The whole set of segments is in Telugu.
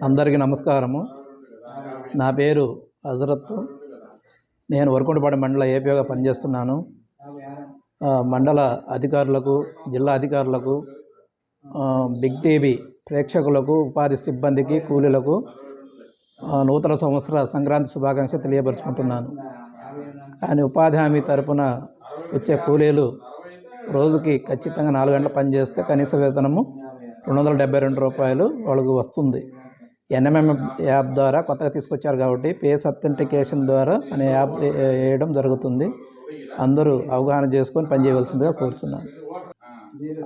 అందరికీ నమస్కారము. నా పేరు హజరత్. నేను వరకుంటపాడు మండల ఏపీగా పనిచేస్తున్నాను. మండల అధికారులకు, జిల్లా అధికారులకు, బిగ్ టీవీ ప్రేక్షకులకు, ఉపాధి సిబ్బందికి, కూలీలకు నూతన సంవత్సర సంక్రాంతి శుభాకాంక్షలు తెలియపరుచుకుంటున్నాను. కానీ ఉపాధి హామీ తరపున వచ్చే కూలీలు రోజుకి ఖచ్చితంగా 4 గంటలు పనిచేస్తే కనీస వేతనము 272 రూపాయలు వాళ్ళకు వస్తుంది. ఎన్ఎంఎం యాప్ ద్వారా కొత్తగా తీసుకొచ్చారు కాబట్టి పేస్ అథెంటికేషన్ ద్వారా అనే యాప్ వేయడం జరుగుతుంది. అందరూ అవగాహన చేసుకొని పనిచేయవలసిందిగా కోరుతున్నాను.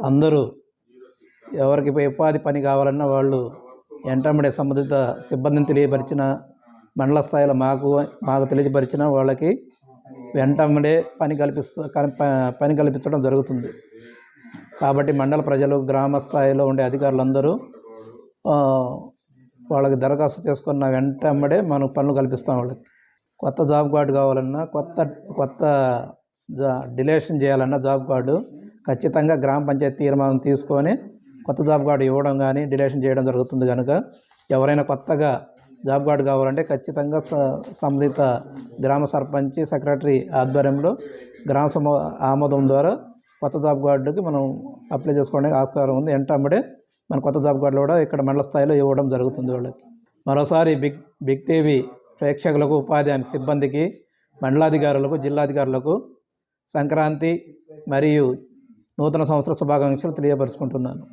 అందరూ ఎవరికి ఉపాధి పని కావాలన్నా వాళ్ళు వెంటనే సంబంధిత సిబ్బందిని తెలియపరిచిన, మండల స్థాయిలో మాకు తెలియపరిచిన వాళ్ళకి వెంటనే పని కల్పించడం జరుగుతుంది. కాబట్టి మండల ప్రజలు, గ్రామ స్థాయిలో ఉండే అధికారులందరూ వాళ్ళకి దరఖాస్తు చేసుకున్న వెంటనే మనం పనులు కల్పిస్తాం. వాళ్ళకి కొత్త జాబ్ కార్డు కావాలన్నా, కొత్త డిలేషన్ చేయాలన్నా జాబ్ కార్డు ఖచ్చితంగా గ్రామ పంచాయతీ తీర్మానం తీసుకొని కొత్త జాబ్ కార్డు ఇవ్వడం కానీ డిలేషన్ చేయడం జరుగుతుంది. కనుక ఎవరైనా కొత్తగా జాబ్ కార్డు కావాలంటే ఖచ్చితంగా సంబంధిత గ్రామ సర్పంచ్, సెక్రటరీ ఆధ్వర్యంలో గ్రామ ఆమోదం ద్వారా కొత్త జాబ్ కార్డుకి మనం అప్లై చేసుకోవడానికి ఆస్కారం ఉంది. వెంటనే మన కొత్త జాబ్ కార్డులు కూడా ఇక్కడ మండల స్థాయిలో ఇవ్వడం జరుగుతుంది వాళ్ళకి. మరోసారి బిగ్ టీవీ ప్రేక్షకులకు, ఉపాధి హామీ సిబ్బందికి, మండలాధికారులకు, జిల్లాధికారులకు సంక్రాంతి మరియు నూతన సంవత్సర శుభాకాంక్షలు తెలియపరుచుకుంటున్నాను.